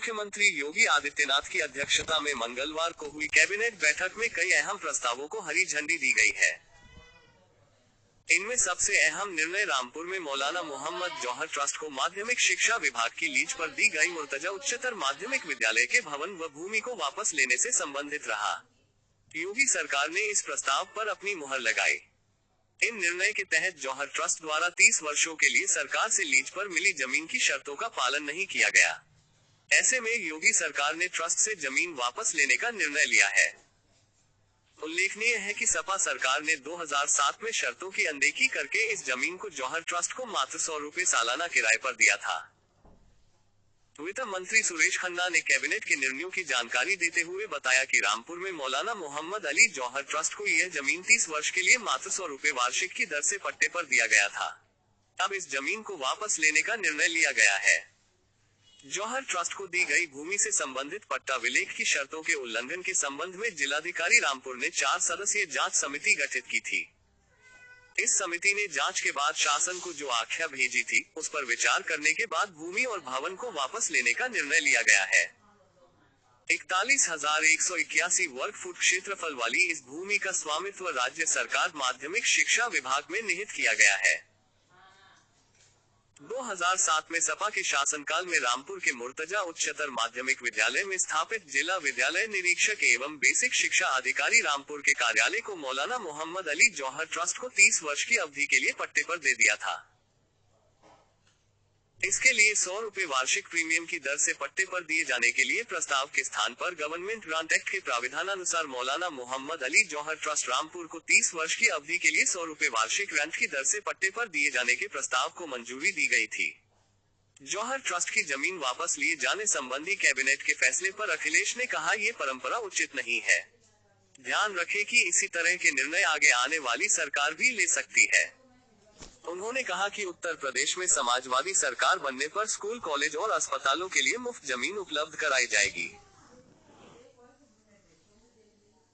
मुख्यमंत्री योगी आदित्यनाथ की अध्यक्षता में मंगलवार को हुई कैबिनेट बैठक में कई अहम प्रस्तावों को हरी झंडी दी गई है। इनमें सबसे अहम निर्णय रामपुर में मौलाना मोहम्मद जौहर ट्रस्ट को माध्यमिक शिक्षा विभाग की लीज पर दी गई मुर्तजा उच्चतर माध्यमिक विद्यालय के भवन व भूमि को वापस लेने से संबंधित रहा। योगी सरकार ने इस प्रस्ताव पर अपनी मुहर लगाई। इन निर्णय के तहत जौहर ट्रस्ट द्वारा 30 वर्षों के लिए सरकार से लीज पर मिली जमीन की शर्तों का पालन नहीं किया गया। ऐसे में योगी सरकार ने ट्रस्ट से जमीन वापस लेने का निर्णय लिया है। उल्लेखनीय है कि सपा सरकार ने 2007 में शर्तों की अनदेखी करके इस जमीन को जौहर ट्रस्ट को मात्र 100 रुपए सालाना किराए पर दिया था। वित्त मंत्री सुरेश खन्ना ने कैबिनेट के निर्णयों की जानकारी देते हुए बताया कि रामपुर में मौलाना मोहम्मद अली जौहर ट्रस्ट को यह जमीन 30 वर्ष के लिए मात्र 100 रुपए वार्षिक की दर से पट्टे पर दिया गया था। अब इस जमीन को वापस लेने का निर्णय लिया गया है। जौहर ट्रस्ट को दी गई भूमि से संबंधित पट्टा विलेख की शर्तों के उल्लंघन के संबंध में जिलाधिकारी रामपुर ने 4 सदस्यीय जांच समिति गठित की थी। इस समिति ने जांच के बाद शासन को जो आख्या भेजी थी, उस पर विचार करने के बाद भूमि और भवन को वापस लेने का निर्णय लिया गया है। 41,181 वर्ग फुट क्षेत्रफल वाली इस भूमि का स्वामित्व राज्य सरकार माध्यमिक शिक्षा विभाग में निहित किया गया है। 2007 में सपा के शासनकाल में रामपुर के मुर्तजा उच्चतर माध्यमिक विद्यालय में स्थापित जिला विद्यालय निरीक्षक एवं बेसिक शिक्षा अधिकारी रामपुर के कार्यालय को मौलाना मोहम्मद अली जौहर ट्रस्ट को 30 वर्ष की अवधि के लिए पट्टे पर दे दिया था। इसके लिए 100 रुपए वार्षिक प्रीमियम की दर से पट्टे पर दिए जाने के लिए प्रस्ताव के स्थान पर गवर्नमेंट ग्रांट एक्ट के प्राविधानानुसार मौलाना मोहम्मद अली जौहर ट्रस्ट रामपुर को 30 वर्ष की अवधि के लिए 100 रुपए वार्षिक रेंट की दर से पट्टे पर दिए जाने के प्रस्ताव को मंजूरी दी गई थी। जौहर ट्रस्ट की जमीन वापस लिए जाने संबंधी कैबिनेट के फैसले पर अखिलेश ने कहा, ये परंपरा उचित नहीं है। ध्यान रखें कि इसी तरह के निर्णय आगे आने वाली सरकार भी ले सकती है। उन्होंने कहा कि उत्तर प्रदेश में समाजवादी सरकार बनने पर स्कूल, कॉलेज और अस्पतालों के लिए मुफ्त जमीन उपलब्ध कराई जाएगी।